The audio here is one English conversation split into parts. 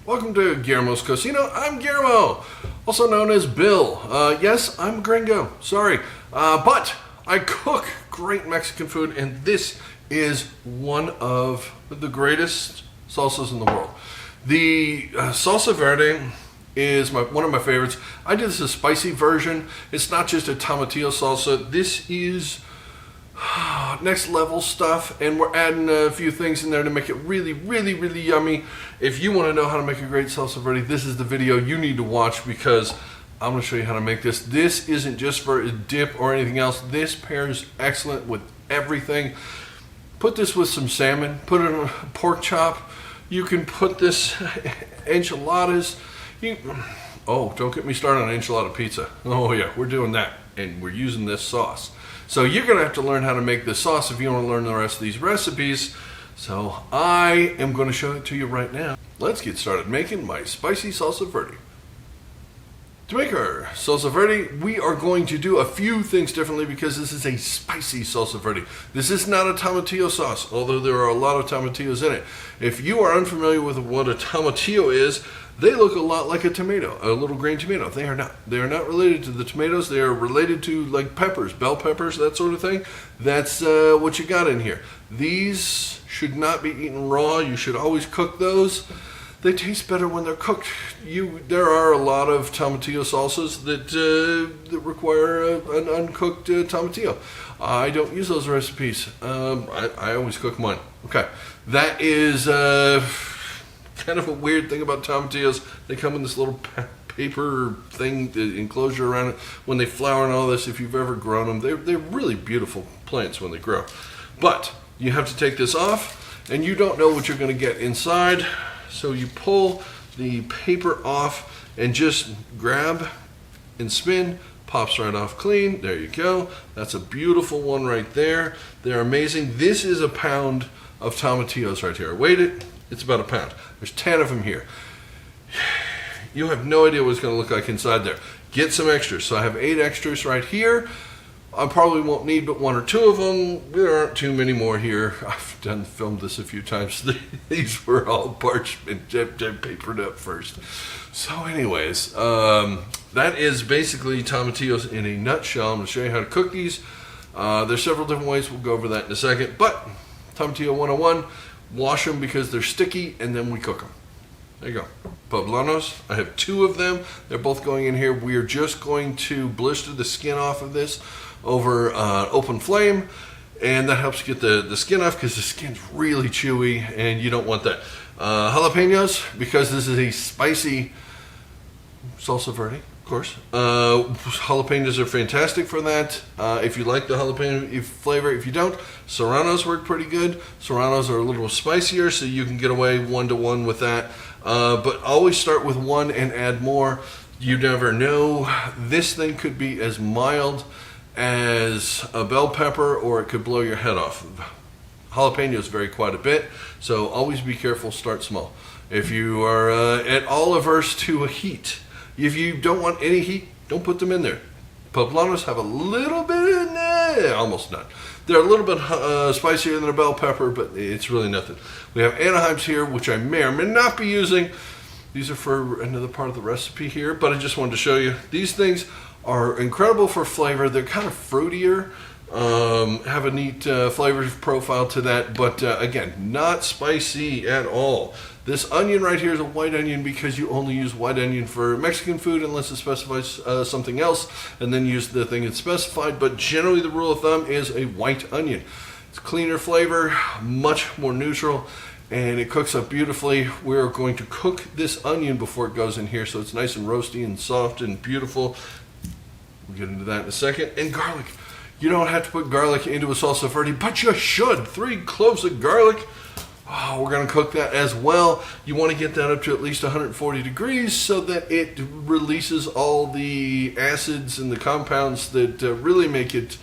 Welcome to Guillermo's Cocina. I'm Guillermo, also known as Bill. Yes, I'm a gringo, sorry. But I cook great Mexican food, and this is one of the greatest salsas in the world. The Salsa Verde is one of my favorites. I did this a spicy version. It's not just a tomatillo salsa. This is next level stuff, and we're adding a few things in there to make it really, really, really yummy. If you want to know how to make a great salsa verde, this is the video you need to watch, because I'm going to show you how to make this. This isn't just for a dip or anything else. This pairs excellent with everything. Put this with some salmon, put it on a pork chop. You can put this enchiladas. Oh, don't get me started on enchilada pizza. Oh yeah, we're doing that, and we're using this sauce. So you're going to have to learn how to make this sauce if you want to learn the rest of these recipes. So I am going to show it to you right now. Let's get started making my spicy salsa verde. To make our salsa verde, we are going to do a few things differently because this is a spicy salsa verde. This is not a tomatillo sauce, although there are a lot of tomatillos in it. If you are unfamiliar with what a tomatillo is, they look a lot like a tomato, a little green tomato. They are not. They are not related to the tomatoes. They are related to like peppers, bell peppers, that sort of thing. That's what you got in here. These should not be eaten raw. You should always cook those. They taste better when they're cooked. There are a lot of tomatillo salsas that require an uncooked tomatillo. I don't use those recipes. I always cook mine. Okay, that is kind of a weird thing about tomatillos. They come in this little paper thing, the enclosure around it. When they flower and all this, if you've ever grown them, they're really beautiful plants when they grow. But you have to take this off, and you don't know what you're going to get inside. So you pull the paper off and just grab and spin. Pops right off clean. There you go. That's a beautiful one right there. They're amazing. This is a pound of tomatillos right here. I weighed it. It's about a pound. There's 10 of them here. You have no idea what it's going to look like inside there. Get some extras. So I have 8 extras right here. I probably won't need but 1 or 2 of them. There aren't too many more here. I've filmed this a few times. These were all parchment papered up first. So anyways, that is basically tomatillos in a nutshell. I'm going to show you how to cook these. There's several different ways. We'll go over that in a second. But tomatillo 101, wash them because they're sticky, and then we cook them. There you go. Poblanos, I have 2 of them. They're both going in here. We are just going to blister the skin off of this over open flame, and that helps get the skin off because the skin's really chewy and you don't want that. Jalapeños, because this is a spicy salsa verde, of course. Jalapeños are fantastic for that. If you like the jalapeno flavor, if you don't, serranos work pretty good. Serranos are a little spicier, so you can get away 1-to-1 with that. But always start with 1 and add more. You never know. This thing could be as mild as a bell pepper, or it could blow your head off. Jalapenos vary quite a bit, so always be careful. Start small. If you are at all averse to a heat, if you don't want any heat, don't put them in there. Poblanos have a little bit, almost none. They're a little bit spicier than a bell pepper, but it's really nothing. We have Anaheims here, which I may or may not be using. These are for another part of the recipe here, but I just wanted to show you. These things are incredible for flavor. They're kind of fruitier, have a neat flavor profile to that, but again, not spicy at all. This onion right here is a white onion because you only use white onion for Mexican food unless it specifies something else, and then use the thing it's specified, but generally the rule of thumb is a white onion. It's cleaner flavor, much more neutral, and it cooks up beautifully. We're going to cook this onion before it goes in here so it's nice and roasty and soft and beautiful. We'll get into that in a second. And garlic. You don't have to put garlic into a salsa verde, but you should. 3 cloves of garlic. Oh, we're going to cook that as well. You want to get that up to at least 140 degrees so that it releases all the acids and the compounds that really make it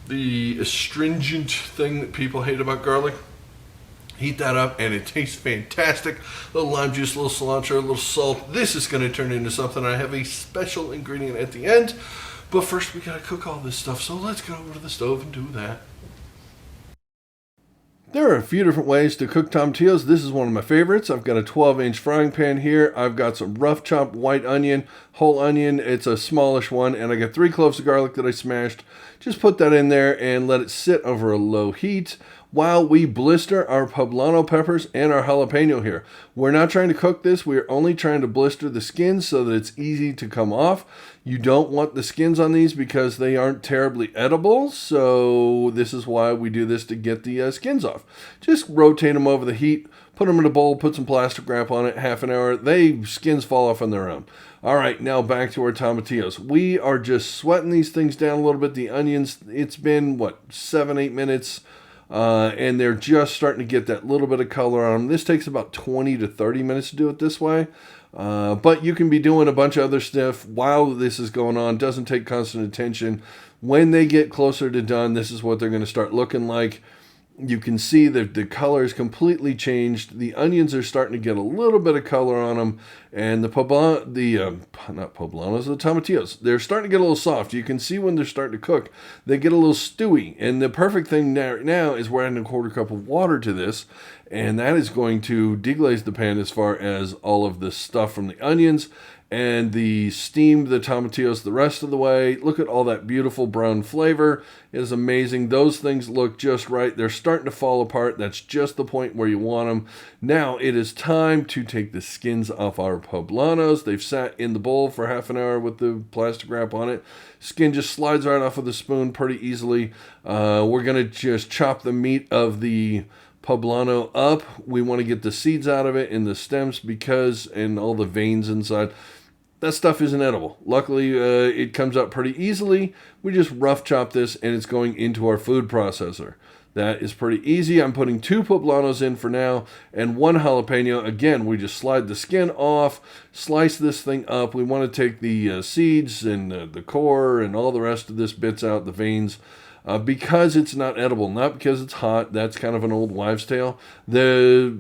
the astringent thing that people hate about garlic. Heat that up and it tastes fantastic. A little lime juice, a little cilantro, a little salt. This is going to turn into something. I have a special ingredient at the end. But first we got to cook all this stuff. So let's go over to the stove and do that. There are a few different ways to cook tomatillos. This is one of my favorites. I've got a 12-inch frying pan here. I've got some rough chopped white onion, whole onion. It's a smallish one. And I got 3 cloves of garlic that I smashed. Just put that in there and let it sit over a low heat while we blister our poblano peppers and our jalapeno here. We're not trying to cook this. We're only trying to blister the skins so that it's easy to come off. You don't want the skins on these because they aren't terribly edible. So this is why we do this, to get the skins off. Just rotate them over the heat, put them in a bowl, put some plastic wrap on it, half an hour. Skins fall off on their own. All right, now back to our tomatillos. We are just sweating these things down a little bit. The onions, it's been, 7-8 minutes. And they're just starting to get that little bit of color on them. This takes about 20 to 30 minutes to do it this way. But you can be doing a bunch of other stuff while this is going on. Doesn't take constant attention. When they get closer to done, this is what they're going to start looking like. You can see that the color is completely changed. The onions are starting to get a little bit of color on them. And the tomatillos, they're starting to get a little soft. You can see when they're starting to cook, they get a little stewy. And the perfect thing now is we're adding a 1/4 cup of water to this. And that is going to deglaze the pan as far as all of the stuff from the onions and the steamed the tomatillos the rest of the way. Look at all that beautiful brown flavor. It is amazing. Those things look just right. They're starting to fall apart. That's just the point where you want them. Now it is time to take the skins off our poblanos. They've sat in the bowl for half an hour with the plastic wrap on it. Skin just slides right off with a spoon pretty easily. We're going to just chop the meat of the poblano up. We want to get the seeds out of it and the stems and all the veins inside. That stuff isn't edible. Luckily, it comes out pretty easily. We just rough chop this and it's going into our food processor. That is pretty easy. I'm putting 2 poblanos in for now and 1 jalapeno. Again, we just slide the skin off, slice this thing up. We want to take the seeds and the core and all the rest of this bits out, the veins. Because it's not edible, not because it's hot. That's kind of an old wives' tale. The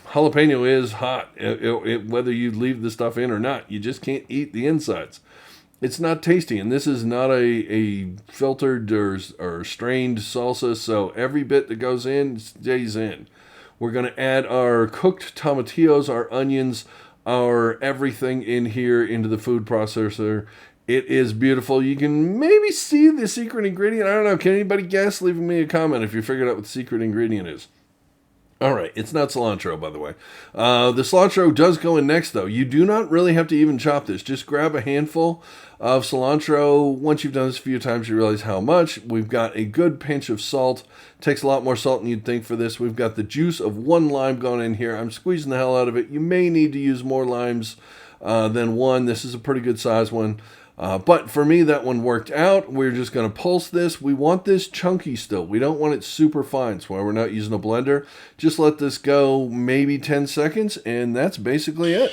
jalapeno is hot, whether you leave the stuff in or not. You just can't eat the insides. It's not tasty, and this is not a filtered or strained salsa, so every bit that goes in stays in. We're going to add our cooked tomatillos, our onions, our everything in here into the food processor. It is beautiful. You can maybe see the secret ingredient. I don't know. Can anybody guess? Leave me a comment if you figured out what the secret ingredient is. All right. It's not cilantro, by the way. The cilantro does go in next, though. You do not really have to even chop this. Just grab a handful of cilantro. Once you've done this a few times, you realize how much. We've got a good pinch of salt. Takes a lot more salt than you'd think for this. We've got the juice of 1 lime going in here. I'm squeezing the hell out of it. You may need to use more limes than 1. This is a pretty good size one. But for me, that one worked out. We're just going to pulse this. We want this chunky still. We don't want it super fine, so we're not using a blender. Just let this go maybe 10 seconds, and that's basically it.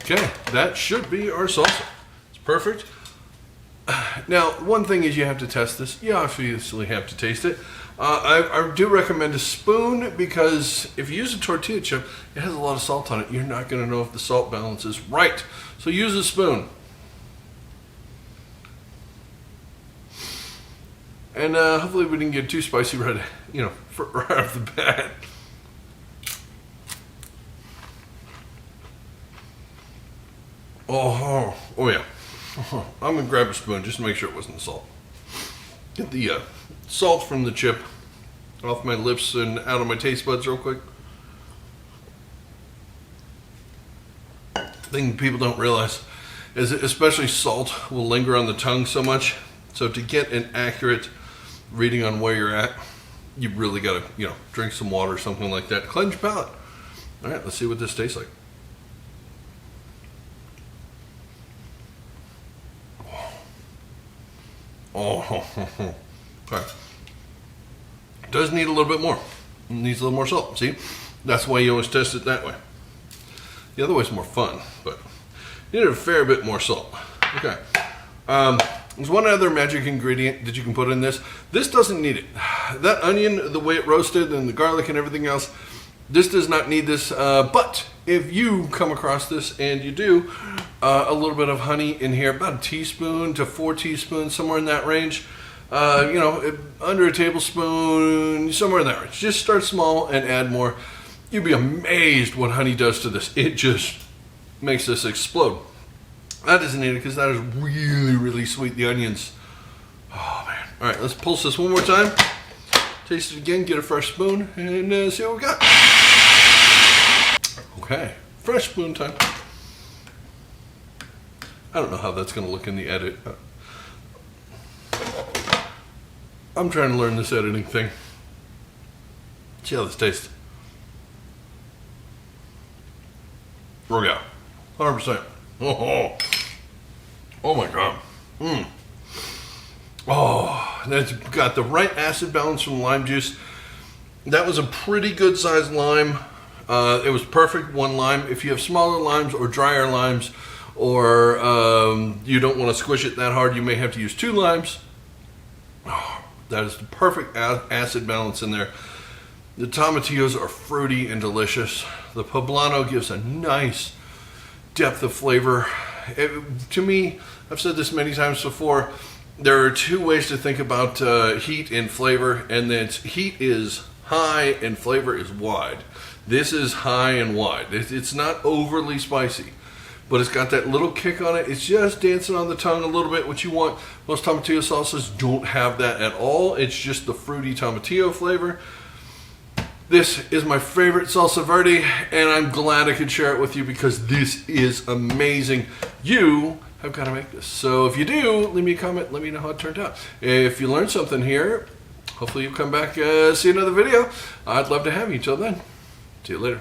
Okay, that should be our salsa. It's perfect. Now, one thing is you have to test this. You obviously have to taste it. I do recommend a spoon because if you use a tortilla chip, it has a lot of salt on it. You're not going to know if the salt balance is right. So use a spoon. And hopefully we didn't get too spicy right off the bat. Oh yeah. I'm going to grab a spoon just to make sure it wasn't salt. Get the salt from the chip off my lips and out of my taste buds real quick. Thing people don't realize is that especially salt will linger on the tongue so much. So to get an accurate reading on where you're at, you really got to, drink some water or something like that. Cleanse your palate. All right, let's see what this tastes like. Oh, okay. Does need a little bit more. It needs a little more salt. See, that's why you always test it that way. The other way's more fun, but you need a fair bit more salt. Okay. There's one other magic ingredient that you can put in this. This doesn't need it. That onion, the way it roasted, and the garlic and everything else, this does not need this. But if you come across this, and you do, a little bit of honey in here, about a teaspoon to 4 teaspoons, somewhere in that range. under a tablespoon, somewhere in there. Just start small and add more. You'd be amazed what honey does to this. It just makes this explode. That isn't needed because that is really, really sweet, the onions. Oh, man. All right, let's pulse this one more time. Taste it again, get a fresh spoon, and see what we got. Okay, fresh spoon time. I don't know how that's going to look in the edit. I'm trying to learn this editing thing. See how this tastes. Oh yeah, 100%. Oh my God. Oh, that's got the right acid balance from lime juice. That was a pretty good sized lime. It was perfect, one lime. If you have smaller limes or drier limes, or you don't want to squish it that hard, you may have to use 2 limes. Oh, that is the perfect acid balance in there. The tomatillos are fruity and delicious. The poblano gives a nice depth of flavor. To me, I've said this many times before, there are 2 ways to think about heat and flavor, and that's heat is high and flavor is wide. This is high and wide. It's not overly spicy, but it's got that little kick on it. It's just dancing on the tongue a little bit, what you want. Most tomatillo salsas don't have that at all. It's just the fruity tomatillo flavor. This is my favorite salsa verde, and I'm glad I could share it with you because this is amazing. You have got to make this. So if you do, leave me a comment. Let me know how it turned out. If you learned something here, hopefully you'll come back, see another video. I'd love to have you. Till then, see you later.